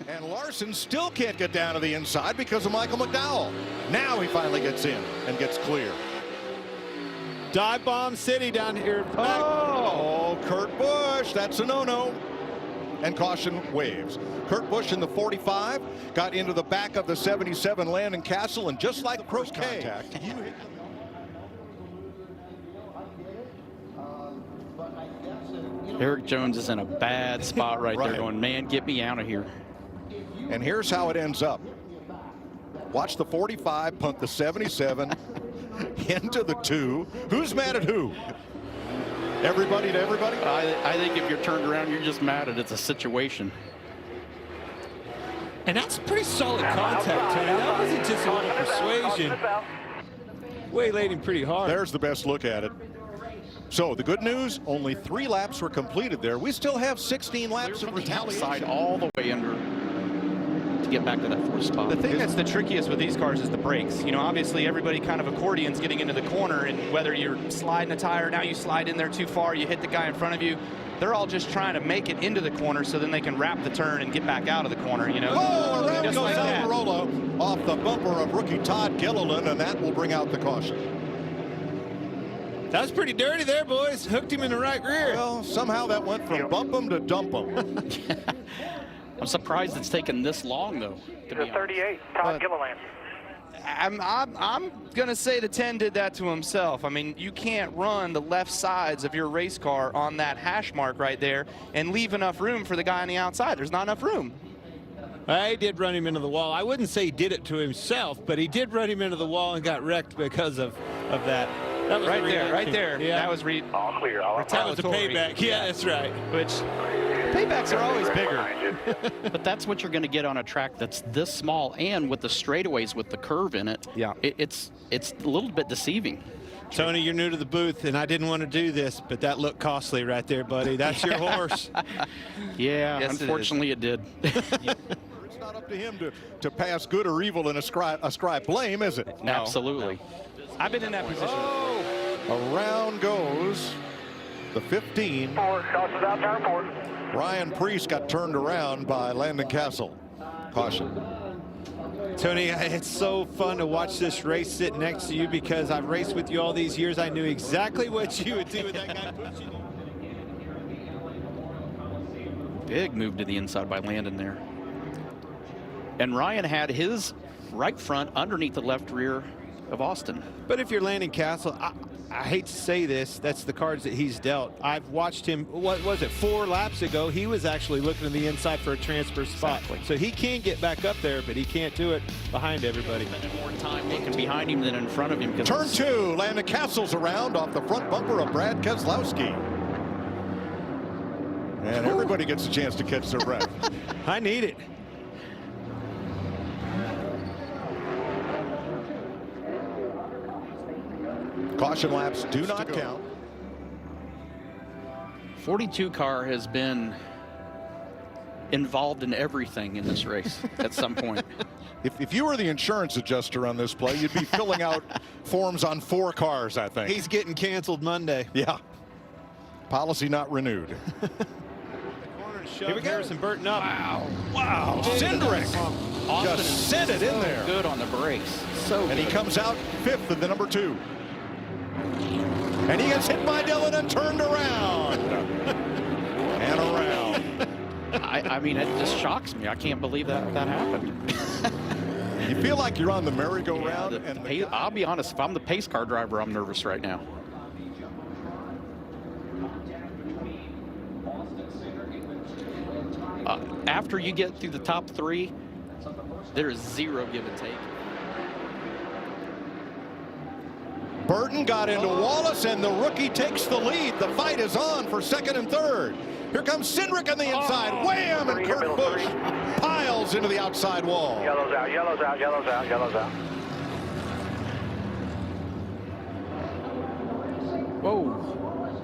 And Larson still can't get down to the inside because of Michael McDowell. Now he finally gets in and gets clear. Dive bomb city down here. Oh, Kurt Busch, that's a no-no. And caution waves. Kurt Busch in the 45 got into the back of the 77 Landon Castle, and just like croquet, contact, Eric Jones is in a bad spot right there going, man, get me out of here. And here's how it ends up. Watch the 45 punt the 77 into the 2. Who's mad at who? Everybody to everybody? I think if you're turned around, you're just mad at it's a situation. And that's pretty solid contact, Tony. That wasn't just a little persuasion. Waylaid him pretty hard. There's the best look at it. So the good news, only 3 laps were completed there. We still have 16 laps of retaliation. All the way under to get back to that 4th spot. The thing that's the trickiest with these cars is the brakes. You know, obviously everybody kind of accordions getting into the corner, and whether you're sliding a tire, now you slide in there too far, you hit the guy in front of you. They're all just trying to make it into the corner so then they can wrap the turn and get back out of the corner, you know. Oh, around just goes like that. Almirola off the bumper of rookie Todd Gilliland, and that will bring out the caution. That was pretty dirty there, boys. Hooked him in the right rear. Well, somehow that went from bump him to dump him. I'm surprised it's taken this long, though. To be 38, Todd Gilliland. I'm going to say the 10 did that to himself. I mean, you can't run the left sides of your race car on that hash mark right there and leave enough room for the guy on the outside. There's not enough room. I did run him into the wall. I wouldn't say he did it to himself, but he did run him into the wall and got wrecked because of that. That was right there, right there. Yeah. That was all clear. All that was the payback. Yeah, that's right. Which paybacks are always bigger. But that's what you're going to get on a track that's this small, and with the straightaways with the curve in it. Yeah, it's a little bit deceiving. Tony, you're new to the booth, and I didn't want to do this, but that looked costly right there, buddy. That's your horse. Yeah, yes, unfortunately it did. It's not up to him to pass good or evil and ascribe blame, is it? No. Absolutely. I've been in that position. Oh, around goes the 15. Caution's out, turn 4. Ryan Preece got turned around by Landon Castle. Caution. Tony, it's so fun to watch this race sit next to you because I've raced with you all these years. I knew exactly what you would do with that guy pushing you. Big move to the inside by Landon there. And Ryan had his right front underneath the left rear of Austin. But if you're Landon Castle, I hate to say this, that's the cards that he's dealt. I've watched him, what was it, 4 laps ago, he was actually looking to the inside for a transfer spot. Exactly. So he can get back up there, but he can't do it behind everybody. Spending more time looking behind him than in front of him. Turn 2, Landon Castle's around off the front bumper of Brad Keselowski. And everybody gets a chance to catch their breath. I need it. Caution laps do not count. 42 car has been involved in everything in this race at some point. If you were the insurance adjuster on this play, you'd be filling out forms on 4 cars, I think. He's getting canceled Monday. Yeah. Policy not renewed. Here we go. Harrison Burton up. Wow. Cindric just sent it in there. Good on the brakes. So and good. he comes out 5th in the number 2. And he gets hit by Dillon and turned around. And around. I mean, it just shocks me. I can't believe that happened. You feel like you're on the merry-go-round. I'll be honest, if I'm the pace car driver, I'm nervous right now. After you get through the top 3, there's 0 give and take. Burton got into Wallace, and the rookie takes the lead. The fight is on for 2nd and 3rd. Here comes Cindric on the inside. Wham! And Kurt Busch piles into the outside wall. Yellow's out, yellow's out, yellow's out, yellow's out. Whoa.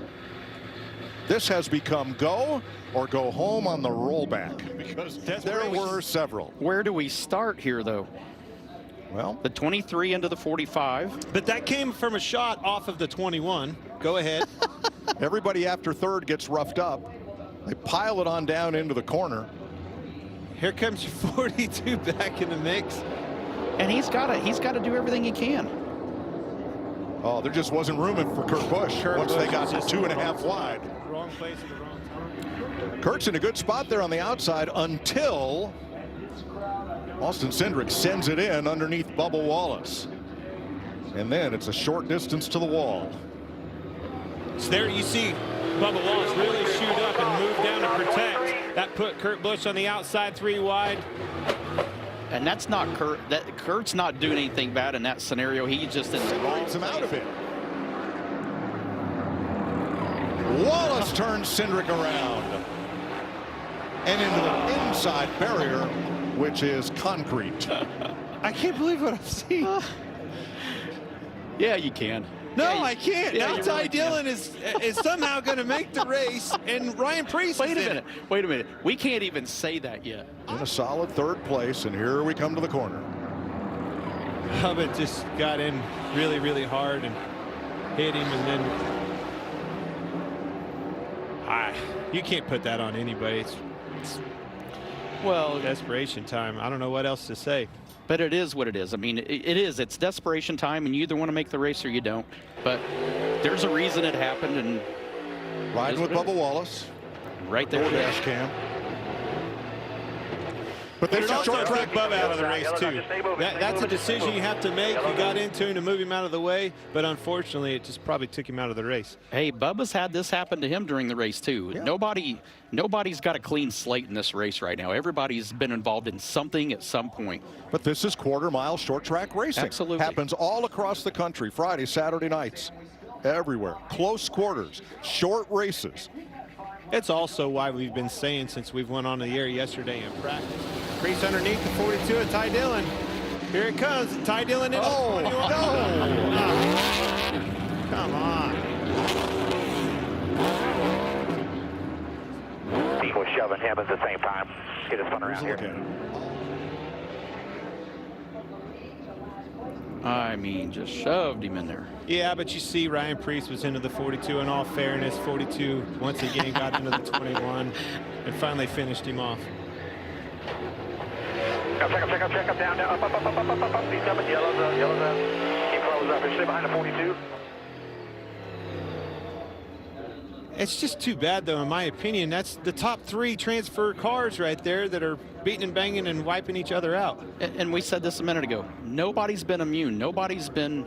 This has become go or go home on the rollback, because there were several. Where do we start here, though? Well, the 23 into the 45. But that came from a shot off of the 21. Go ahead. Everybody after 3rd gets roughed up. They pile it on down into the corner. Here comes your 42 back in the mix. And he's got to do everything he can. Oh, there just wasn't room for Kurt Busch once they got to 2.5 wide. Wrong place at the wrong time. Kurt's in a good spot there on the outside until Austin Cindric sends it in underneath Bubba Wallace. And then it's a short distance to the wall. So there you see Bubba Wallace really shoot up and move down to protect. That put Kurt Busch on the outside 3 wide. And that's not Kurt. Kurt's not doing anything bad in that scenario. He's just in the wrong Brings him place. out of it. Wallace turns Cindric around and into the inside barrier, which is concrete. I can't believe what I've seen. Yeah, you can. No, Yeah, I can't. yeah, Now you Ty really can. Dillon is somehow going to make the race, and Ryan Preece Wait a is in minute. Wait a minute. We can't even say that yet. In a solid 3rd place, and here we come to the corner. it. Hubbard just got in really, really hard and hit him, and then you can't put that on anybody. It's Well, desperation time. I don't know what else to say. but it is what it is. I mean, it is. It's desperation time, and you either want to make the race or you don't. But there's a reason it happened, and Riding with It is what it Bubba Wallace. right there. it Dash is. cam. But there's a short track. Bubba out of the race too. That's a decision you have to make. You got into him to move him out of the way, but unfortunately, it just probably took him out of the race. Hey, Bubba's had this happen to him during the race too. Yeah. Nobody's got a clean slate in this race right now. Everybody's been involved in something at some point. But this is quarter-mile short track racing. Absolutely. Happens all across the country, Friday, Saturday nights, everywhere. Close quarters, short races. It's also why we've been saying since we've went on the air yesterday in practice. Crease underneath the 42 of Ty Dillon. Here it comes. Ty Dillon in. Oh, no. Come on. He was shoving him at the same time. Get his fun Here's around a look here. at it. I mean, just shoved him in there. Yeah, but you see Ryan Preece was into the 42. In all fairness, 42 once again got into the 21 and finally finished him off. Check him, down, up. He's coming, yellows up. Keep close up, stay behind the 42. It's just too bad, though, in my opinion. That's the top 3 transfer cars right there that are beating and banging and wiping each other out. And we said this a minute ago. Nobody's been immune. Nobody's been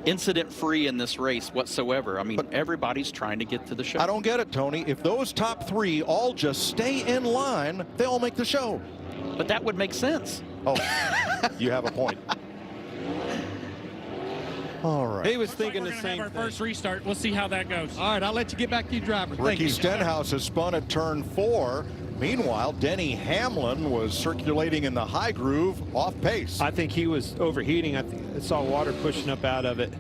incident-free in this race whatsoever. I mean, everybody's trying to get to the show. I don't get it, Tony. If those top 3 all just stay in line, they all make the show. But that would make sense. Oh, you have a point. All right. He was thinking We're the gonna same have our thing. first restart. We'll see how that goes. All right, I'll let you get back to your driver. Thank Ricky you. Stenhouse has spun at turn 4. Meanwhile, Denny Hamlin was circulating in the high groove off pace. I think he was overheating. I saw water pushing up out of it.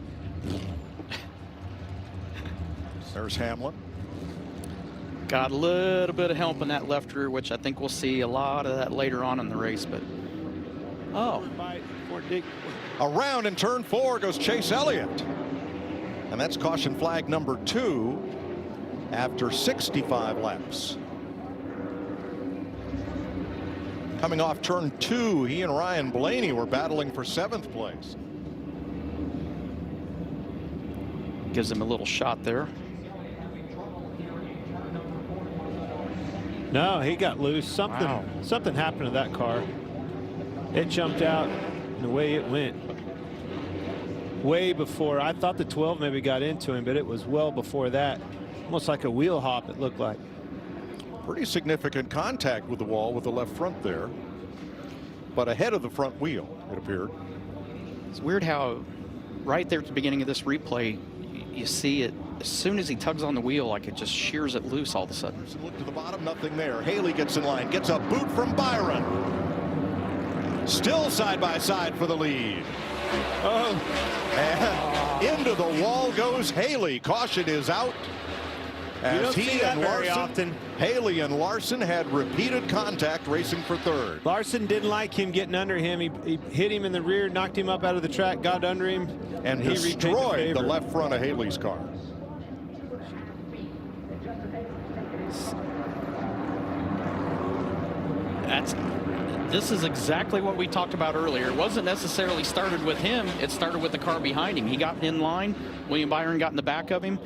There's Hamlin. Got a little bit of help in that left rear, which I think we'll see a lot of that later on in the race. But, oh. By Fort Dick. Around in turn 4 goes Chase Elliott. And that's caution flag number 2 after 65 laps. Coming off turn 2, he and Ryan Blaney were battling for 7th place. Gives him a little shot there. No, he got loose. Something happened to that car. It jumped out, and the way it went. Way before. I thought the 12 maybe got into him, but it was well before that. Almost like a wheel hop, it looked like. Pretty significant contact with the wall with the left front there. But ahead of the front wheel, it appeared. It's weird how right there at the beginning of this replay, you see it as soon as he tugs on the wheel, like it just shears it loose all of a sudden. So look to the bottom, nothing there. Haley gets in line, gets a boot from Byron. Still side by side for the lead. Oh, And into the wall goes Haley. Caution is out. you don't As see he that and very Larson, often. Haley and Larson had repeated contact racing for 3rd. Larson didn't like him getting under him. He hit him in the rear, knocked him up out of the track, got under him, And he repaid destroyed the favor. left front of Haley's car. This is exactly what we talked about earlier. It wasn't necessarily started with him. It started with the car behind him. He got in line. William Byron got in the back of him.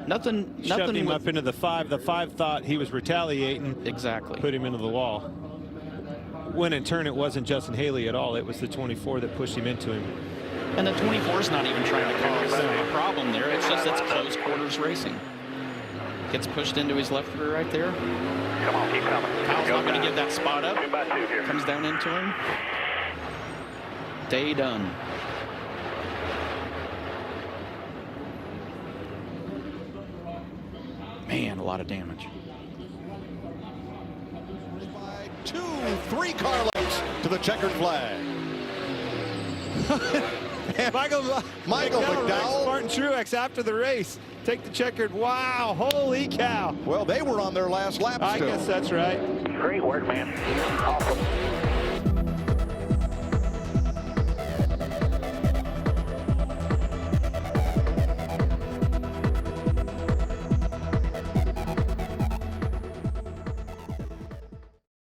Nothing Shoved him with, up into the 5. The 5 thought he was retaliating. exactly. Put him into the wall. When in turn, it wasn't Justin Haley at all. It was the 24 that pushed him into him. And the 24 is not even trying to cause a problem there. It's just it's close quarters racing. Gets pushed into his left rear right there. Come on, keep coming. Kyle's not going to give that spot up. 2 by 2 here. Comes down into him. Day done. Man, a lot of damage. By 2, 3 car lengths to the checkered flag. Michael McDowell. Martin Truex after the race. Take the checkered. Wow, holy cow. Well, they were on their last lap I still. guess that's right. Great work, man. Awesome.